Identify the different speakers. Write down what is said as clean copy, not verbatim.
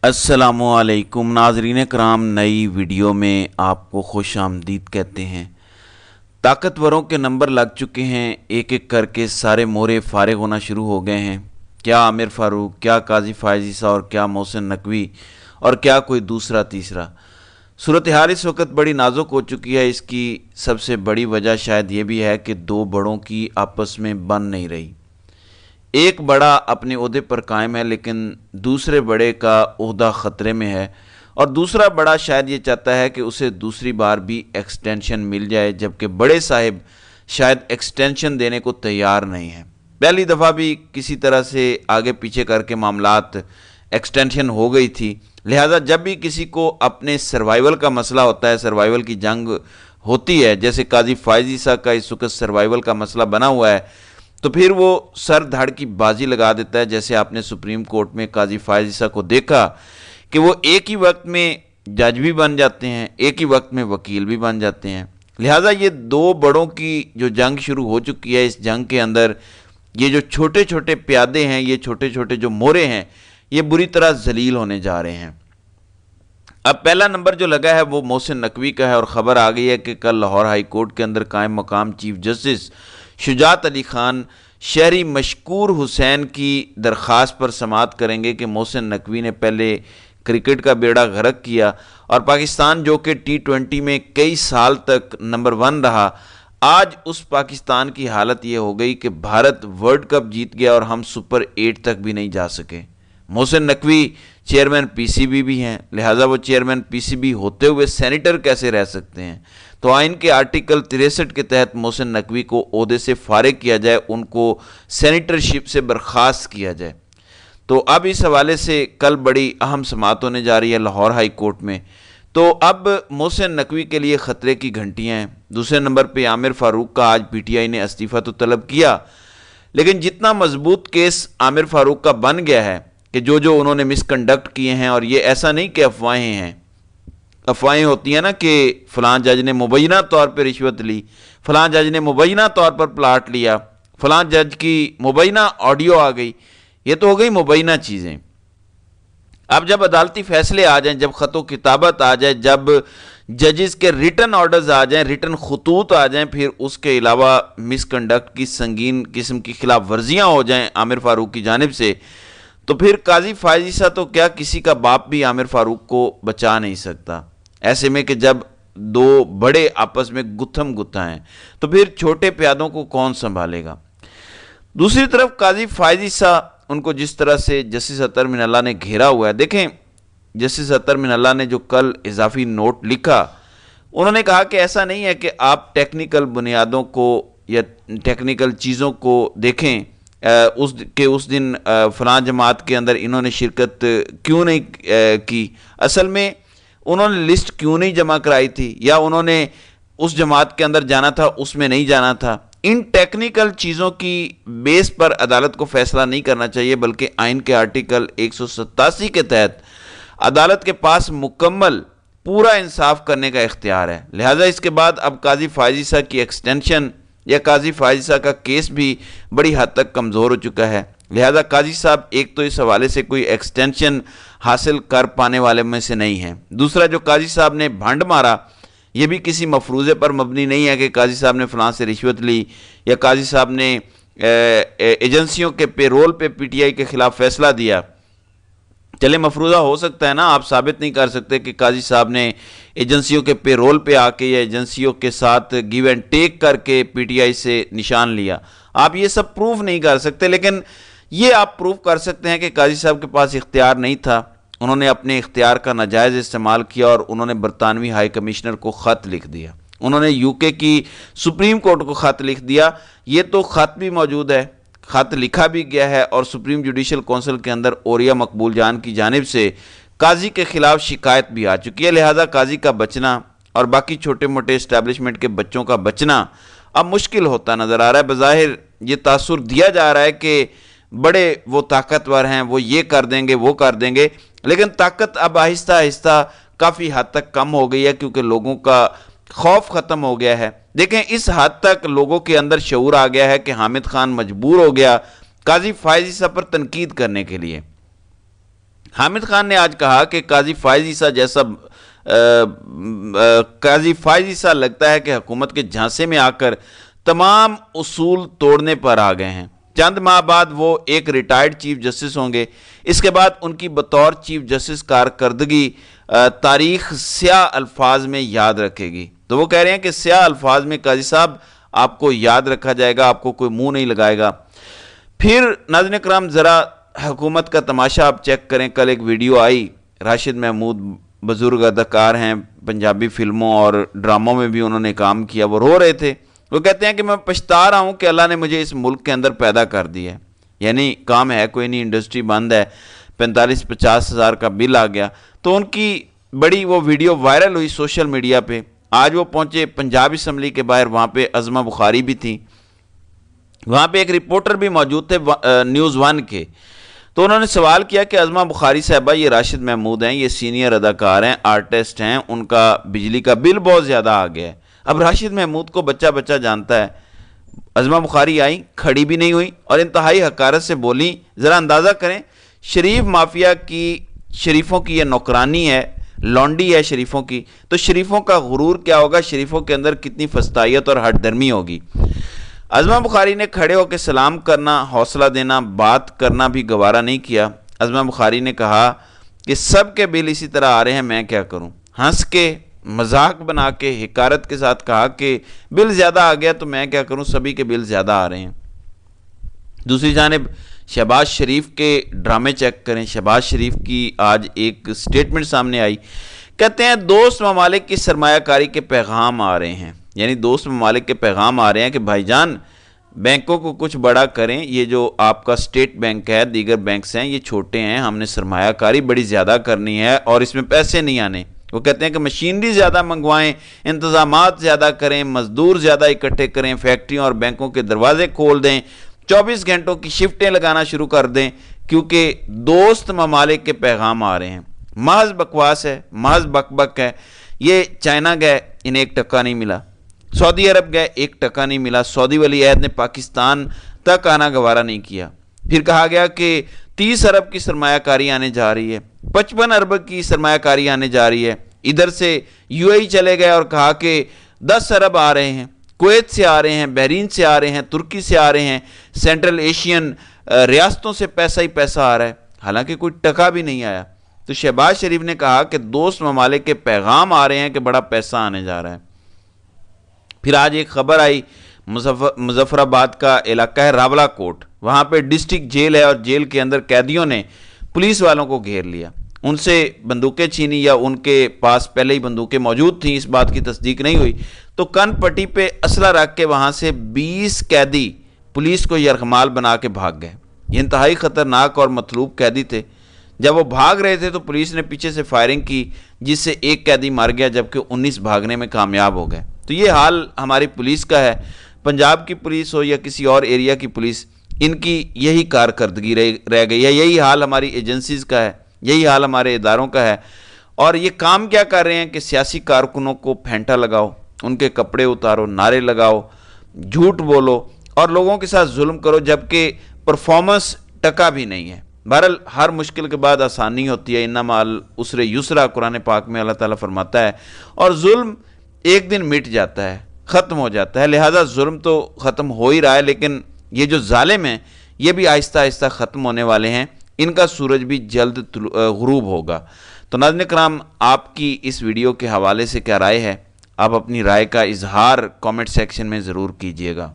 Speaker 1: अस्सलामुअलैकुम नाजरीन कराम, नई वीडियो में आपको खुश आमदीद कहते हैं। ताकतवरों के नंबर लग चुके हैं, एक एक करके सारे मोरे फारिग होना शुरू हो गए हैं। क्या आमिर फ़ारूक, क्या काजी फ़ायज़ ईसा और क्या मोहसिन नकवी और क्या कोई दूसरा तीसरा। सूरत हाल इस वक्त बड़ी नाजुक हो चुकी है। इसकी सबसे बड़ी वजह शायद ये भी है कि दो बड़ों की आपस में बन नहीं रही। एक बड़ा अपने ओहदे पर कायम है लेकिन दूसरे बड़े का ओहदा ख़तरे में है, और दूसरा बड़ा शायद ये चाहता है कि उसे दूसरी बार भी एक्सटेंशन मिल जाए, जबकि बड़े साहिब शायद एक्सटेंशन देने को तैयार नहीं हैं। पहली दफ़ा भी किसी तरह से आगे पीछे करके मामलात एक्सटेंशन हो गई थी, लिहाजा जब भी किसी को अपने सर्वाइवल का मसला होता है, सर्वाइवल की जंग होती है, जैसे काजी फ़ायज़ ईसा का इस वक्त सर्वाइवल का मसला बना हुआ है, तो फिर वो सर धड़ की बाजी लगा देता है। जैसे आपने सुप्रीम कोर्ट में काजी फ़ायज़ ईसा को देखा कि वो एक ही वक्त में जज भी बन जाते हैं, एक ही वक्त में वकील भी बन जाते हैं। लिहाजा ये दो बड़ों की जो जंग शुरू हो चुकी है, इस जंग के अंदर ये जो छोटे छोटे प्यादे हैं, ये छोटे छोटे जो मोरे हैं, ये बुरी तरह जलील होने जा रहे हैं। अब पहला नंबर जो लगा है वो मोहसिन नकवी का है, और ख़बर आ गई है कि कल लाहौर हाई कोर्ट के अंदर कायम मकाम चीफ जस्टिस शुजात अली खान शहरी मशकूर हुसैन की दरख्वास्त पर समाअत करेंगे कि मोहसिन नकवी ने पहले क्रिकेट का बेड़ा गर्क किया और पाकिस्तान जो कि T20 में कई साल तक नंबर 1 रहा, आज उस पाकिस्तान की हालत ये हो गई कि भारत वर्ल्ड कप जीत गया और हम सुपर 8 तक भी नहीं जा सके। मोहसिन नकवी चेयरमैन पीसीबी भी हैं, लिहाजा वो चेयरमैन पीसीबी होते हुए सेनेटर कैसे रह सकते हैं। तो आइन के आर्टिकल 63 के तहत मोहसिन नकवी को ओहदे से फारिग किया जाए, उनको सेनेटरशिप से बर्खास्त किया जाए। तो अब इस हवाले से कल बड़ी अहम समाअत होने जा रही है लाहौर हाई कोर्ट में। तो अब मोहसिन नकवी के लिए ख़तरे की घंटियाँ हैं। दूसरे नंबर पे आमिर फ़ारूक का आज पीटीआई ने इस्तीफ़ा तो तलब किया, लेकिन जितना मजबूत केस आमिर फ़ारूक का बन गया है कि जो उन्होंने मिसकंडक्ट किए हैं, और ये ऐसा नहीं कि अफवाहें हैं। अफवाहें होती हैं ना कि फ़लाँ जज ने मुबैना तौर पर रिश्वत ली, फ़लाँ जज ने मुबैना तौर पर प्लाट लिया, फ़लाँ जज की मुबैना ऑडियो आ गई। ये तो हो गई मुबैना चीज़ें। अब जब अदालती फैसले आ जाएं, जब ख़तो किताबत आ जाए, जब जजेस के रिटन ऑर्डर्स आ जाएं, रिटन खतूत आ जाएं, फिर उसके अलावा मिसकंडक्ट की संगीन किस्म की खिलाफ वर्जियाँ हो जाएं आमिर फ़ारूक की जानिब से, तो फिर काजी फ़ायज़ ईसा तो क्या, किसी का बाप भी आमिर फ़ारूक को बचा नहीं सकता। ऐसे में कि जब दो बड़े आपस में गुत्थम गुत्था हैं, तो फिर छोटे प्यादों को कौन संभालेगा। दूसरी तरफ काजी फ़ायज़ ईसा, उनको जिस तरह से जस्टिस अतर मिनल्ला ने घेरा हुआ है, देखें जस्टिस अतर मिनल्ला ने जो कल इजाफी नोट लिखा, उन्होंने कहा कि ऐसा नहीं है कि आप टेक्निकल बुनियादों को या टेक्निकल चीज़ों को देखें, उस दिन फ़लाँ जमात के अंदर इन्होंने शिरकत क्यों नहीं की, असल में उन्होंने लिस्ट क्यों नहीं जमा कराई थी, या उन्होंने उस जमात के अंदर जाना था उसमें नहीं जाना था। इन टेक्निकल चीज़ों की बेस पर अदालत को फैसला नहीं करना चाहिए, बल्कि आइन के आर्टिकल 187 के तहत अदालत के पास मुकम्मल पूरा इंसाफ करने का इख्तियार है। लिहाजा इसके बाद अब काजी फ़ायज़ ईसा की एक्सटेंशन या काजी फ़ायज़ ईसा का केस भी बड़ी हद तक कमज़ोर हो चुका है। लिहाजा काजी साहब एक तो इस हवाले से कोई एक्सटेंशन हासिल कर पाने वाले में से नहीं है। दूसरा, जो काजी साहब ने भंड मारा, ये भी किसी मफरूज़े पर मबनी नहीं है कि काजी साहब ने फ़लाँ से रिश्वत ली, या काजी साहब ने एजेंसियों के पेरोल पे पीटीआई के ख़िलाफ़ फ़ैसला दिया। चले मफरूज़ा हो सकता है ना, आप साबित नहीं कर सकते कि काजी साहब ने एजेंसियों के पेरोल पे आके या एजेंसियों के साथ गिव एंड टेक करके पीटीआई से निशान लिया। आप ये सब प्रूफ नहीं कर सकते, लेकिन ये आप प्रूफ कर सकते हैं कि काजी साहब के पास इख्तियार नहीं था, उन्होंने अपने इख्तियार का नाजायज़ इस्तेमाल किया और उन्होंने बरतानवी हाई कमिश्नर को ख़त लिख दिया, उन्होंने यूके की सुप्रीम कोर्ट को ख़त लिख दिया। ये तो ख़त भी मौजूद है, ख़त लिखा भी गया है, और सुप्रीम जुडिशल कौंसिल के अंदर ओरिया मकबूल जान की जानिब से काजी के ख़िलाफ़ शिकायत भी आ चुकी है। लिहाजा काजी का बचना और बाकी छोटे मोटे इस्टेब्लिशमेंट के बच्चों का बचना अब मुश्किल होता नज़र आ रहा है। बज़ाहिर ये तासुर दिया जा रहा है कि बड़े वो ताकतवर हैं, वो ये कर देंगे वो कर देंगे, लेकिन ताकत अब आहिस्ता आहिस्ता काफ़ी हद तक कम हो गई है, क्योंकि लोगों का खौफ ख़त्म हो गया है। देखें, इस हद तक लोगों के अंदर शऊर आ गया है कि हामिद खान मजबूर हो गया काजी फ़ायज़ ईसा पर तनकीद करने के लिए। حامد خان نے آج کہا کہ قاضی فائز عیسیٰ لگتا ہے کہ حکومت کے جھانسے میں آ کر تمام اصول توڑنے پر آ گئے ہیں۔ چند ماہ بعد وہ ایک ریٹائرڈ چیف جسٹس ہوں گے۔ اس کے بعد ان کی بطور چیف جسٹس کارکردگی تاریخ سیاہ الفاظ میں یاد رکھے گی۔ تو وہ کہہ رہے ہیں کہ سیاہ الفاظ میں قاضی صاحب آپ کو یاد رکھا جائے گا، آپ کو کوئی منہ نہیں لگائے گا۔ پھر ناظرین کرام ذرا حکومت کا تماشا آپ چیک کریں۔ کل ایک ویڈیو آئی، راشد محمود بزرگ اداکار ہیں، پنجابی فلموں اور ڈراموں میں بھی انہوں نے کام کیا، وہ رو رہے تھے۔ وہ کہتے ہیں کہ میں پچھتا رہا ہوں کہ اللہ نے مجھے اس ملک کے اندر پیدا کر دیا ہے، یعنی کام ہے کوئی نہیں، انڈسٹری بند ہے، 45-50 ہزار کا بل آ گیا۔ تو ان کی بڑی وہ ویڈیو وائرل ہوئی سوشل میڈیا پہ۔ آج وہ پہنچے پنجاب اسمبلی کے باہر، وہاں پہ عظمہ بخاری بھی تھی، وہاں پہ ایک رپورٹر بھی موجود تھے نیوز 1 کے۔ تو انہوں نے سوال کیا کہ عظمہ بخاری صاحبہ، یہ راشد محمود ہیں، یہ سینئر اداکار ہیں، آرٹسٹ ہیں، ان کا بجلی کا بل بہت زیادہ آ گیا ہے۔ اب راشد محمود کو بچہ بچہ جانتا ہے۔ عظمہ بخاری آئیں، کھڑی بھی نہیں ہوئی اور انتہائی حقارت سے بولیں۔ ذرا اندازہ کریں، شریف مافیا کی، شریفوں کی یہ نوکرانی ہے، لونڈی ہے شریفوں کی، تو شریفوں کا غرور کیا ہوگا، شریفوں کے اندر کتنی فستائیت اور ہٹ درمی ہوگی۔ عظمہ بخاری نے کھڑے ہو کے سلام کرنا، حوصلہ دینا، بات کرنا بھی گوارا نہیں کیا۔ عظمہ بخاری نے کہا کہ سب کے بل اسی طرح آ رہے ہیں، میں کیا کروں۔ ہنس کے، مذاق بنا کے، حقارت کے ساتھ کہا کہ بل زیادہ آ گیا تو میں کیا کروں، سبھی کے بل زیادہ آ رہے ہیں۔ دوسری جانب شہباز شریف کے ڈرامے چیک کریں۔ شہباز شریف کی آج ایک سٹیٹمنٹ سامنے آئی، کہتے ہیں دوست ممالک کی سرمایہ کاری کے پیغام آ رہے ہیں، یعنی دوست ممالک کے پیغام آ رہے ہیں کہ بھائی جان بینکوں کو کچھ بڑا کریں، یہ جو آپ کا اسٹیٹ بینک ہے، دیگر بینکس ہیں، یہ چھوٹے ہیں، ہم نے سرمایہ کاری بڑی زیادہ کرنی ہے اور اس میں پیسے نہیں آنے۔ وہ کہتے ہیں کہ مشینری زیادہ منگوائیں، انتظامات زیادہ کریں، مزدور زیادہ اکٹھے کریں، فیکٹریوں اور بینکوں کے دروازے کھول دیں، 24 گھنٹوں کی شفٹیں لگانا شروع کر دیں، کیونکہ دوست ممالک کے پیغام آ رہے ہیں۔ محض بکواس ہے، محض بک بک ہے۔ یہ چائنا گئے، انہیں 1 ٹکا نہیں ملا، سعودی عرب گئے، 1 ٹکا نہیں ملا، سعودی ولی عہد نے پاکستان تک آنا گوارا نہیں کیا۔ پھر کہا گیا کہ 30 ارب کی سرمایہ کاری آنے جا رہی ہے، 55 ارب کی سرمایہ کاری آنے جا رہی ہے۔ ادھر سے UAE چلے گئے اور کہا کہ 10 ارب آ رہے ہیں، کویت سے آ رہے ہیں، بحرین سے آ رہے ہیں، ترکی سے آ رہے ہیں، سینٹرل ایشین ریاستوں سے پیسہ ہی پیسہ آ رہا ہے، حالانکہ کوئی ٹکا بھی نہیں آیا۔ تو شہباز شریف نے کہا کہ دوست ممالک کے پیغام آ رہے ہیں کہ بڑا پیسہ آنے جا رہا ہے۔ پھر آج ایک خبر آئی، مظفر آباد کا علاقہ ہے راولہ کوٹ، وہاں پہ ڈسٹرکٹ جیل ہے اور جیل کے اندر قیدیوں نے پولیس والوں کو گھیر لیا، ان سے بندوقیں چھینی، یا ان کے پاس پہلے ہی بندوقیں موجود تھیں، اس بات کی تصدیق نہیں ہوئی۔ تو کن پٹی پہ اسلحہ رکھ کے وہاں سے 20 قیدی پولیس کو یرغمال بنا کے بھاگ گئے۔ یہ انتہائی خطرناک اور مطلوب قیدی تھے۔ جب وہ بھاگ رہے تھے تو پولیس نے پیچھے سے فائرنگ کی، جس سے 1 قیدی مر گیا جبکہ 19 بھاگنے میں کامیاب ہو گئے۔ تو یہ حال ہماری پولیس کا ہے، پنجاب کی پولیس ہو یا کسی اور ایریا کی پولیس، ان کی یہی کارکردگی رہ گئی ہے، یہی حال ہماری ایجنسیز کا ہے، یہی حال ہمارے اداروں کا ہے۔ اور یہ کام کیا کر رہے ہیں کہ سیاسی کارکنوں کو پھینٹا لگاؤ، ان کے کپڑے اتارو، نعرے لگاؤ، جھوٹ بولو اور لوگوں کے ساتھ ظلم کرو، جبکہ پرفارمنس ٹکا بھی نہیں ہے۔ بہرحال ہر مشکل کے بعد آسانی ہوتی ہے، انما العسر یسرا قرآن پاک میں اللہ تعالیٰ فرماتا ہے، اور ظلم ایک دن مٹ جاتا ہے، ختم ہو جاتا ہے۔ لہذا ظلم تو ختم ہو ہی رہا ہے، لیکن یہ جو ظالم ہیں یہ بھی آہستہ آہستہ ختم ہونے والے ہیں، ان کا سورج بھی جلد غروب ہوگا۔ تو ناظرین کرام، آپ کی اس ویڈیو کے حوالے سے کیا رائے ہے؟ آپ اپنی رائے کا اظہار کامنٹ سیکشن میں ضرور کیجیے گا۔